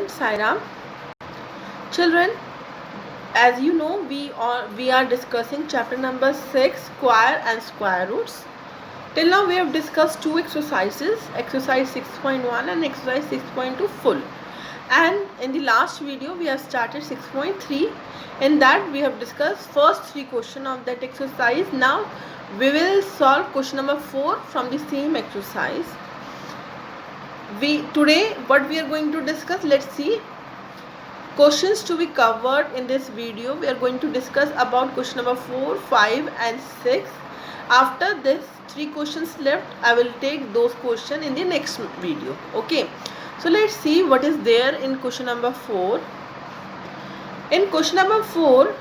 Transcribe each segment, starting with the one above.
everyone, Sairam. Children, as you know, we are discussing chapter number 6, square and square roots. Till now we have discussed two exercises, exercise 6.1 and exercise 6.2 full. And in the last video we have started 6.3. In that we have discussed first three questions of that exercise. Now we will solve question number 4 from the same exercise. Today what we are going to discuss, let's see. Questions to be covered in this video. We are going to discuss about question number 4, 5 and 6. After this 3 questions left, I will take those questions in the next video. Okay, so let's see what is there in question number 4. In question number 4,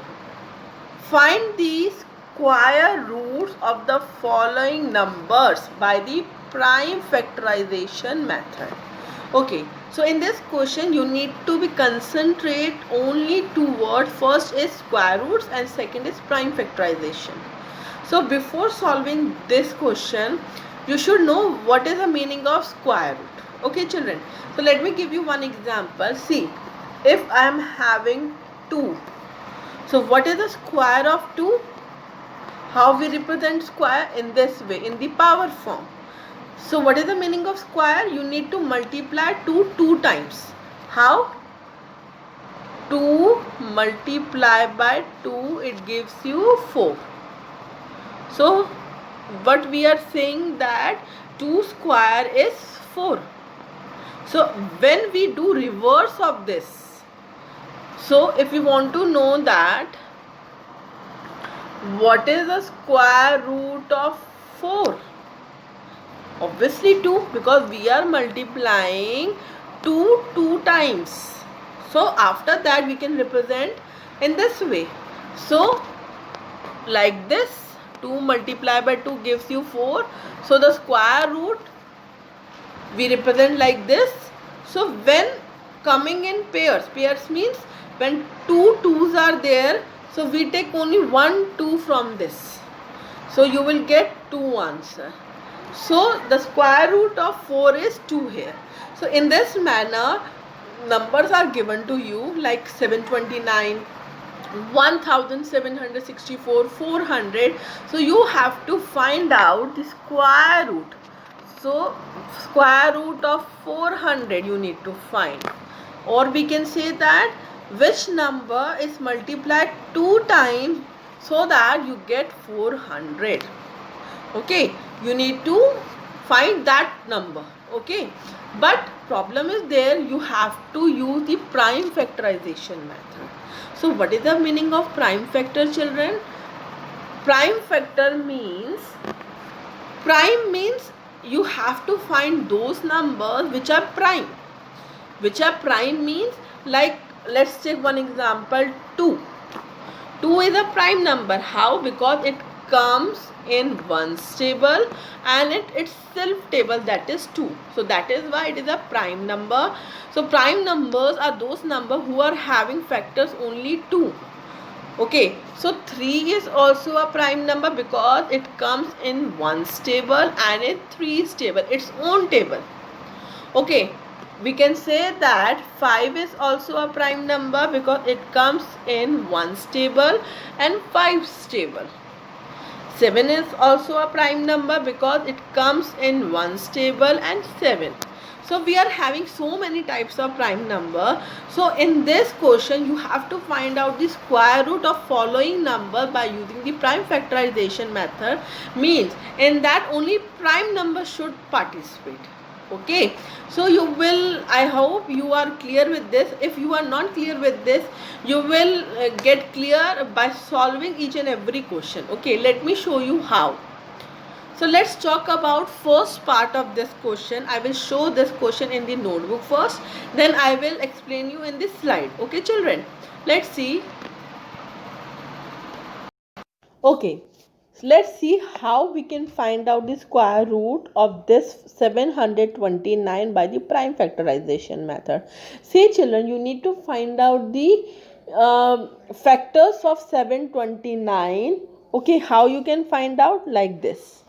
find the square roots of the following numbers by the prime factorization method. Okay, so in this question you need to be concentrate only two words. First is square roots and second is prime factorization. So before solving this question, you should know what is the meaning of square root. Okay children, so let me give you one example. See, if I am having 2, so what is the square of 2? How we represent square? In this way, in the power form. So what is the meaning of square? You need to multiply 2 times. How? 2 multiplied by 2, it gives you 4. So what we are saying that 2 square is 4. So when we do reverse of this, so if you want to know that what is the square root of 4? Obviously 2, because we are multiplying 2 times. So after that we can represent in this way. So like this, 2 multiplied by 2 gives you 4. So the square root we represent like this. So when coming in pairs means when 2 2's are there, so we take only 1 2 from this. So you will get 2 answer. So the square root of 4 is 2 here. So in this manner, numbers are given to you like 729, 1764, 400. So you have to find out the square root. So square root of 400 you need to find. Or we can say that which number is multiplied 2 times so that you get 400. Okay, you need to find that number. Okay, but problem is there, you have to use the prime factorization method. So what is the meaning of prime factor, children? Prime factor means you have to find those numbers which are prime. Which are prime means, like let's take one example, 2. 2 is a prime number. How? Because it comes in ones table and its self table, that is 2. So that is why it is a prime number. So prime numbers are those numbers who are having factors only 2. Okay, so 3 is also a prime number because it comes in ones table and in threes table, its own table. Okay, we can say that 5 is also a prime number because it comes in ones table and fives table. 7 is also a prime number because it comes in ones table and 7. So we are having so many types of prime number. So in this question you have to find out the square root of following number by using the prime factorization method. Means in that only prime number should participate. Okay, so you will, I hope you are clear with this. If you are not clear with this, you will get clear by solving each and every question. Okay, let me show you how. So let's talk about first part of this question. I will show this question in the notebook first, then I will explain you in this slide. Okay children, let's see. Okay, so let's see how we can find out the square root of this 729 by the prime factorization method. See children, you need to find out the factors of 729. Okay, how you can find out? Like this.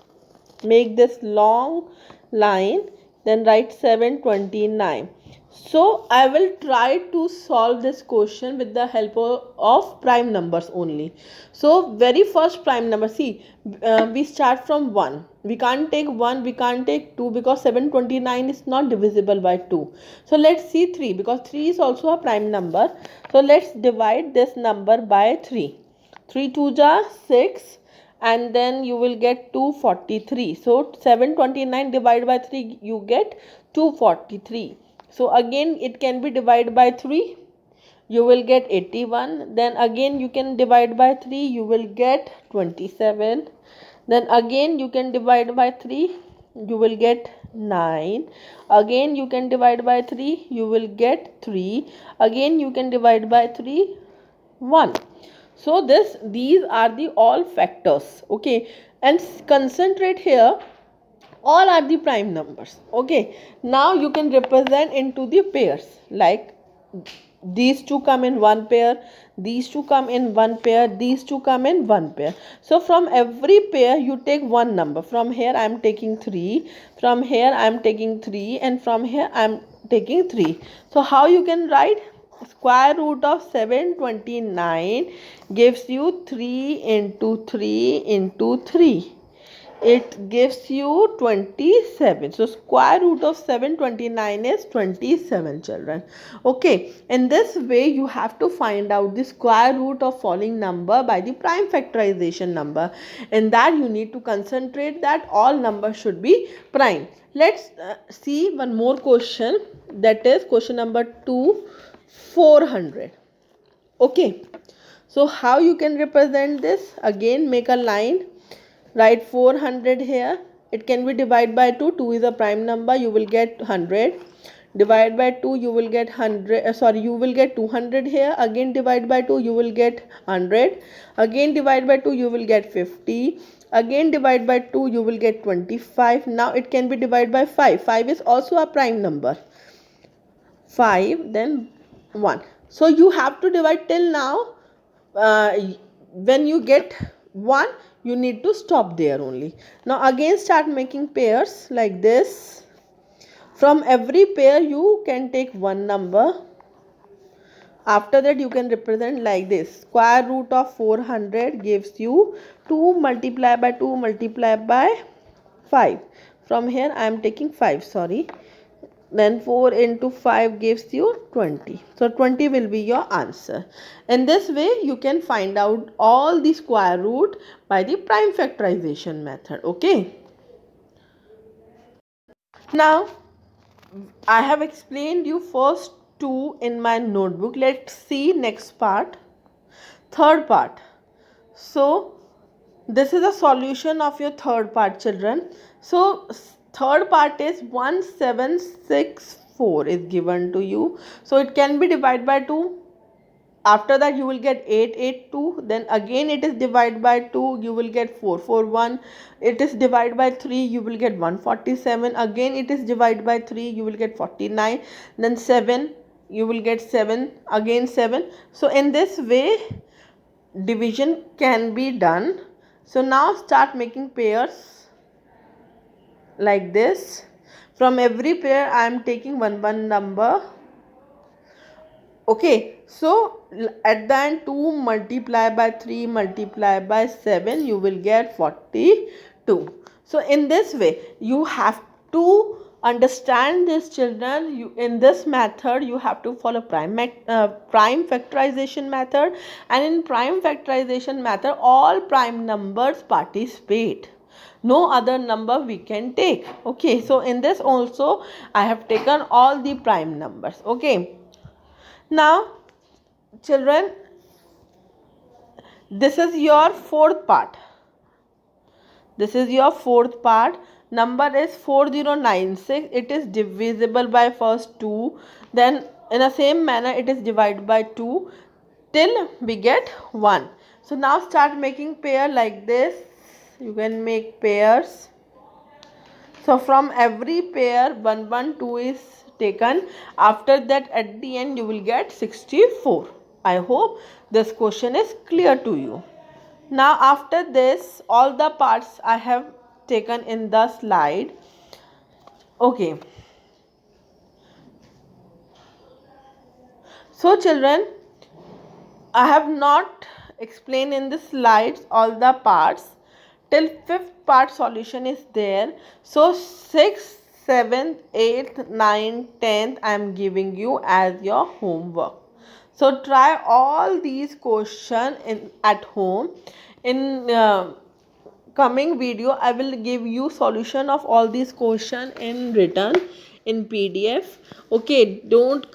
Make this long line, then write 729. So I will try to solve this question with the help of prime numbers only. So very first prime number, see, we start from 1. We can't take 1, we can't take 2 because 729 is not divisible by 2. So let's see 3 because 3 is also a prime number. So let's divide this number by 3. 3 2 are 6 and then you will get 243. So 729 divided by 3 you get 243. So again it can be divided by 3, you will get 81. Then again you can divide by 3, you will get 27. Then again you can divide by 3, you will get 9. Again you can divide by 3, you will get 3. Again you can divide by 3, 1. So these are the all factors. Okay, and concentrate here, all are the prime numbers. Okay, now you can represent into the pairs, like these two come in one pair, these two come in one pair, these two come in one pair. So from every pair you take one number. From here I am taking 3, from here I am taking 3, and from here I am taking 3. So how you can write? Square root of 729 gives you 3 into 3 into 3. It gives you 27. So square root of 729 is 27, children. Okay, in this way you have to find out the square root of following number by the prime factorization number. In that you need to concentrate that all numbers should be prime. Let's see one more question, that is question number 2, 400. Okay, so how you can represent this? Again make a line, write 400 here. It can be divided by 2. 2 is a prime number, you will get 100. Divide by 2, you will get 100, you will get 200 here. Again divide by 2, you will get 100. Again divide by 2, you will get 50. Again divide by 2, you will get 25. Now it can be divided by 5. 5 is also a prime number. 5, then 1. So you have to divide till now. When you get 1, you need to stop there only. Now again start making pairs like this. From every pair you can take one number. After that you can represent like this. Square root of 400 gives you 2 multiplied by 2 multiplied by 5. From here I am taking 5, sorry. Then 4 into 5 gives you 20. So 20 will be your answer. In this way you can find out all the square root by the prime factorization method. Okay. Now I have explained you first two in my notebook. Let's see next part. Third part. So this is a solution of your third part, children. So third part is 1764 is given to you. So it can be divided by 2. After that you will get 882. Then again it is divided by 2. You will get 441. It is divided by 3. You will get 147. Again it is divided by 3. You will get 49. Then 7. You will get 7. Again 7. So in this way division can be done. So now start making pairs like this. From every pair I am taking one number. Okay, so at the end 2 multiplied by 3 multiplied by 7, you will get 42. So in this way you have to understand this, children. In this method you have to follow prime factorization method, and in prime factorization method all prime numbers participate. No other number we can take. Okay, so in this also I have taken all the prime numbers. Okay, now children, this is your fourth part. This is your fourth part. Number is 4096. It is divisible by first 2. Then in the same manner it is divided by 2 till we get 1. So now start making pair like this. You can make pairs. So from every pair 1 1 2 is taken. After that at the end you will get 64. I hope this question is clear to you. Now after this all the parts I have taken in the slide. Okay. So children, I have not explained in the slides all the parts. Till fifth part solution is there. So 6th, 7th, 8th, 9th, 10th I am giving you as your homework. So try all these questions at home. In coming video I will give you solution of all these questions in written in PDF. Okay, don't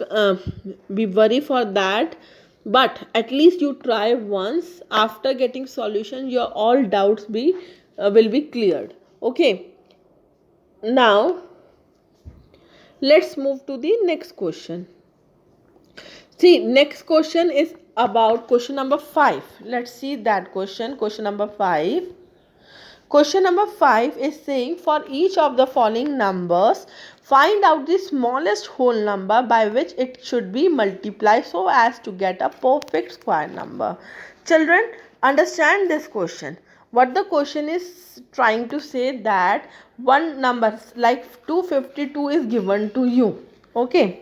be worry for that, but at least you try once. After getting solution your all doubts will be cleared. Okay, now let's move to the next question. See, next question is about question number 5. Let's see that question number 5. Question number 5 is saying for each of the following numbers, find out the smallest whole number by which it should be multiplied so as to get a perfect square number. Children, understand this question. What the question is trying to say that one number like 252 is given to you. Okay.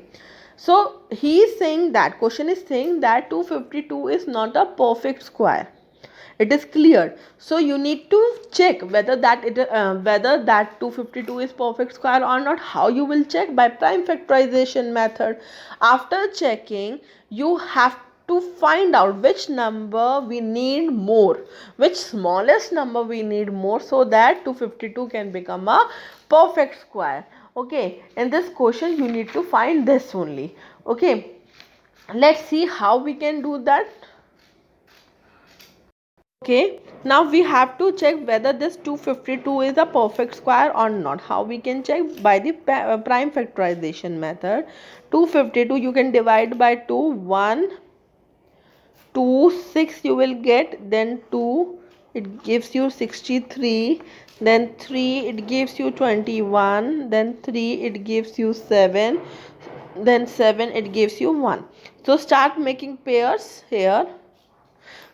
So he is saying that question is saying that 252 is not a perfect square. It is cleared. So you need to check whether that 252 is perfect square or not. How you will check? By prime factorization method. After checking, you have to find out which number we need more, which smallest number we need more, so that 252 can become a perfect square. Okay, in this question you need to find this only. Okay, let's see how we can do that. Okay, now we have to check whether this 252 is a perfect square or not. How we can check? By the prime factorization method. 252 you can divide by 2, 1, 2, 6 you will get, then 2 it gives you 63, then 3 it gives you 21, then 3 it gives you 7, then 7 it gives you 1. So start making pairs here.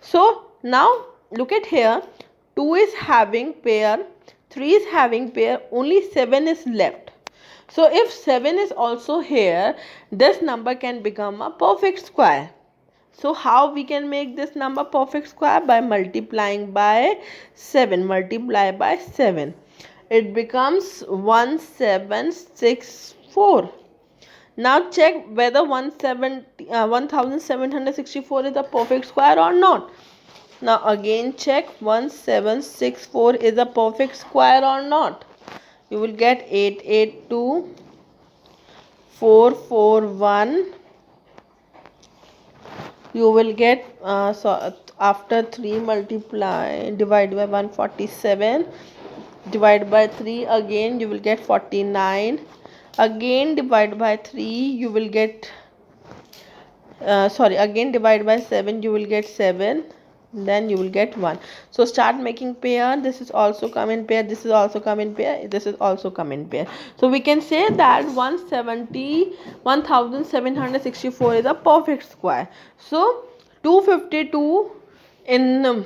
So now look at here, 2 is having pair, 3 is having pair, only 7 is left. So if 7 is also here, this number can become a perfect square. So how we can make this number perfect square? By multiplying by 7. Multiply by 7. It becomes 1764. Now check whether 1764 is a perfect square or not. Now again check 1764 is a perfect square or not. You will get 882, 441. You will get so after 3 multiply divide by 147, divide by 3 again you will get 49, again divide by 3 you will get again divide by 7 you will get 7, then you will get 1. So start making pair. This is also come in pair, this is also come in pair, this is also come in pair. So we can say that 1764 is a perfect square. So 252 in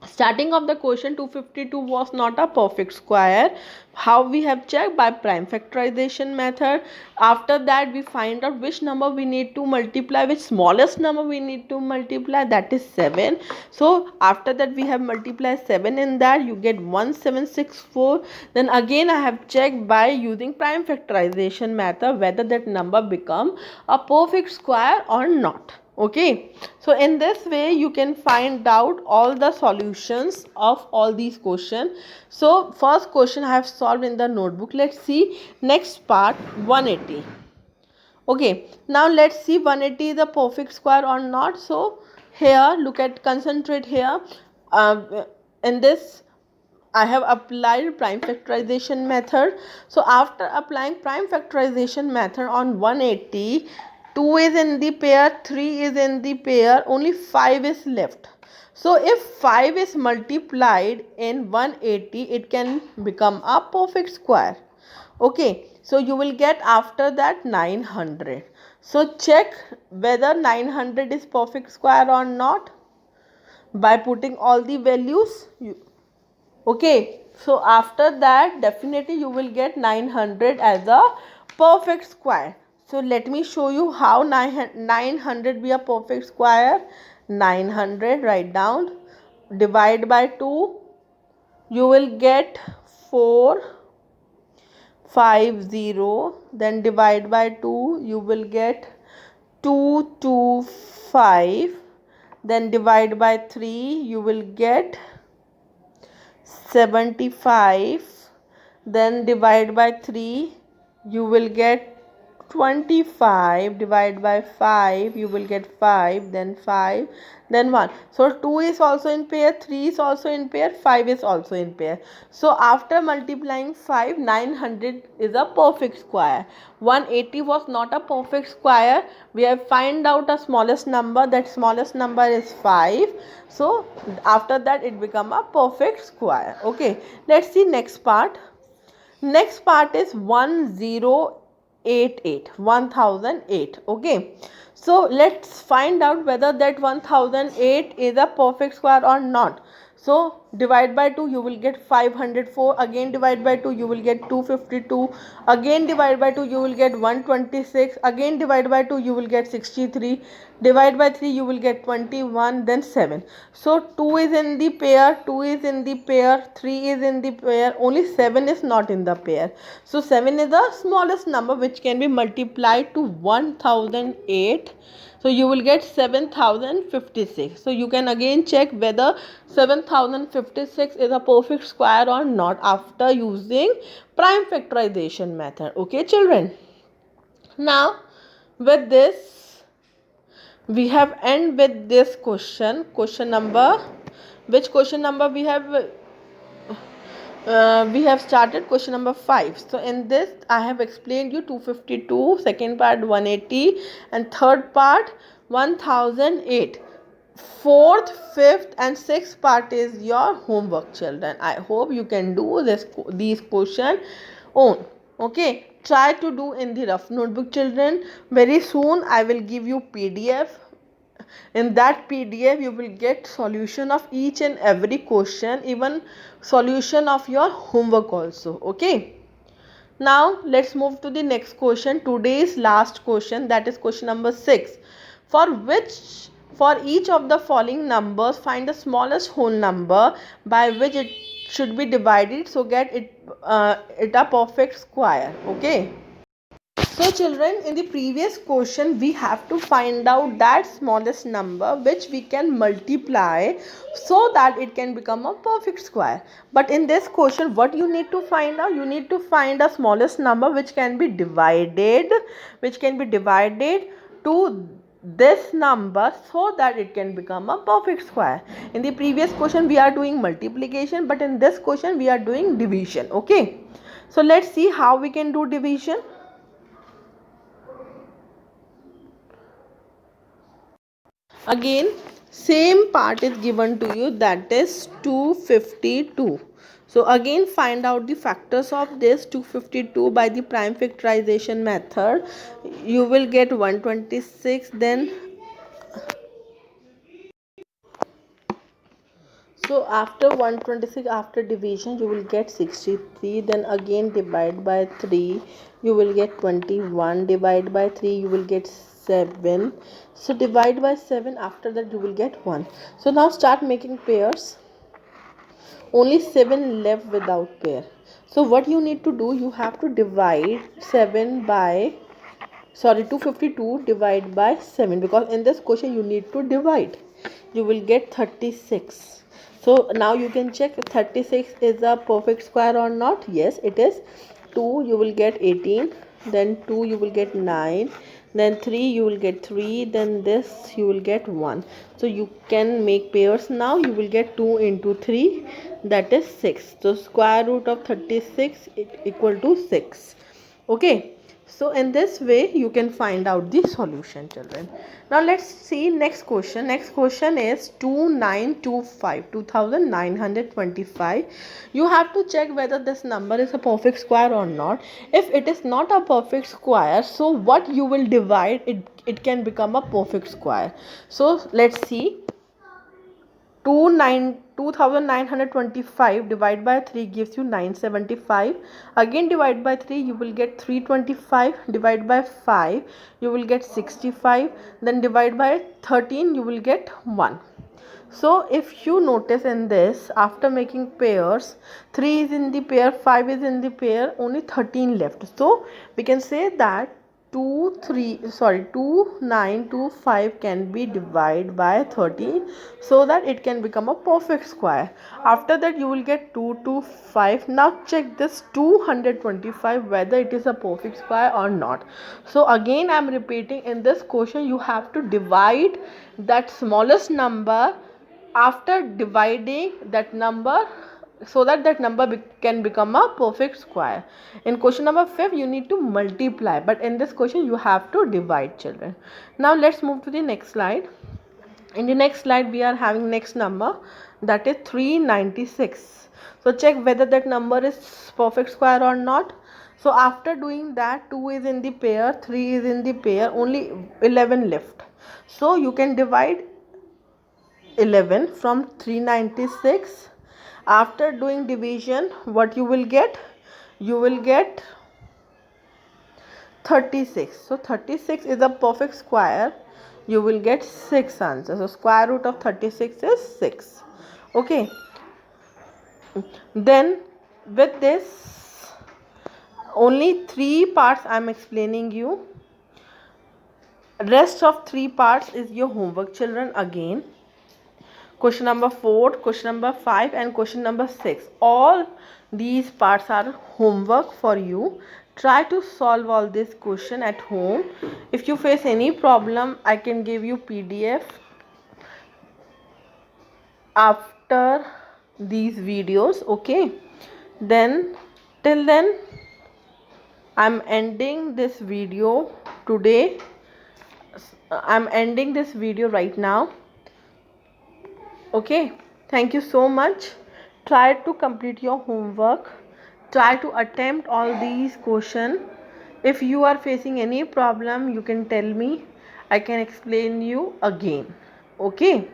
starting of the question, 252 was not a perfect square. How we have checked? By prime factorization method. After that we find out which number we need to multiply, which smallest number we need to multiply, that is 7. So after that we have multiplied 7 in that, you get 1764. Then again I have checked by using prime factorization method whether that number become a perfect square or not. Okay, so in this way you can find out all the solutions of all these questions. So first question I have solved in the notebook. Let's see next part, 180. Okay, now let's see 180 is a perfect square or not. So here look at, concentrate here. In this I have applied prime factorization method. So after applying prime factorization method on 180, 2 is in the pair, 3 is in the pair, only 5 is left. So if 5 is multiplied in 180, it can become a perfect square. Okay, so you will get after that 900. So check whether 900 is perfect square or not by putting all the values. Okay, so after that definitely you will get 900 as a perfect square. So let me show you how 900 be a perfect square. 900, write down, divide by 2, you will get 450, then divide by 2, you will get 225, then divide by 3, you will get 75, then divide by 3, you will get 25, divide by 5, you will get 5, then 5, then 1. So 2 is also in pair, 3 is also in pair, 5 is also in pair. So after multiplying 5, 900 is a perfect square. 180 was not a perfect square. We have find out a smallest number. That smallest number is 5. So after that it become a perfect square. Okay, let's see next part. Next part is 1088, 1008. Okay, so let's find out whether that 1008 is a perfect square or not. So divide by 2, you will get 504. Again divide by 2, you will get 252. Again divide by 2, you will get 126. Again divide by 2, you will get 63. Divide by 3, you will get 21, then 7. So 2 is in the pair, 2 is in the pair, 3 is in the pair, only 7 is not in the pair. So 7 is the smallest number which can be multiplied to 1008. So you will get 7056. So you can again check whether 7056 is a perfect square or not after using prime factorization method. Okay children. Now with this we have end with this question number. Which question number we have started? Question number 5. So in this I have explained you 252, second part 180, and third part 1008. Fourth, fifth and sixth part is your homework children. I hope you can do these questions on. Okay, try to do in the rough notebook children. Very soon I will give you PDF. In that PDF you will get solution of each and every question, even solution of your homework also. Okay, now let's move to the next question, today's last question, that is question number 6. For each of the following numbers, find the smallest whole number by which it should be divided, so get it a perfect square. Okay, so children, in the previous question we have to find out that smallest number which we can multiply so that it can become a perfect square. But in this question what you need to find out? You need to find a smallest number which can be divided to this number so that it can become a perfect square. In the previous question we are doing multiplication, but in this question we are doing division. Okay, so let's see how we can do division. Again same part is given to you, that is 252. So again find out the factors of this 252 by the prime factorization method. You will get 126, then so after 126, after division you will get 63, then again divide by 3, you will get 21, divide by 3 you will get 7. So divide by 7, after that you will get 1. So now start making pairs. Only 7 left without pair. So what you need to do, you have to divide 252 divide by 7, because in this question you need to divide. You will get 36. So now you can check 36 is a perfect square or not. Yes, it is. 2 you will get 18, then 2 you will get 9, then 3 you will get 3, then this you will get 1. So you can make pairs now. You will get 2 into 3, that is 6. So square root of 36 equal to 6. Okay, so in this way you can find out the solution children. Now let's see next question. Next question is 2925. You have to check whether this number is a perfect square or not. If it is not a perfect square, so what you will divide it can become a perfect square. So let's see. 2925 divided by 3 gives you 975. Again divide by 3, you will get 325. Divide by 5, you will get 65. Then divide by 13, you will get 1. So if you notice in this, after making pairs, 3 is in the pair, 5 is in the pair, only 13 left. So we can say that 2925 can be divided by 13, so that it can become a perfect square. After that you will get 225. Now check this 225 whether it is a perfect square or not. So again I am repeating, in this question you have to divide that smallest number after dividing that number, so that that number can become a perfect square. In question number 5 you need to multiply, but in this question you have to divide, children. Now let's move to the next slide. In the next slide we are having next number, that is 396. So check whether that number is perfect square or not. So after doing that, 2 is in the pair, 3 is in the pair, only 11 left. So you can divide 11 from 396. After doing division, what you will get? You will get 36. So 36 is a perfect square. You will get 6 answers. So square root of 36 is 6. Okay. Then with this, only 3 parts I am explaining you. Rest of 3 parts is your homework, children. Again, question number 4, question number 5 and question number 6. All these parts are homework for you. Try to solve all this question at home. If you face any problem, I can give you PDF after these videos. Okay, then till then I'm ending this video today. I'm ending this video right now. Okay, thank you so much. Try to complete your homework. Try to attempt all these questions. If you are facing any problem, you can tell me. I can explain you again. Okay.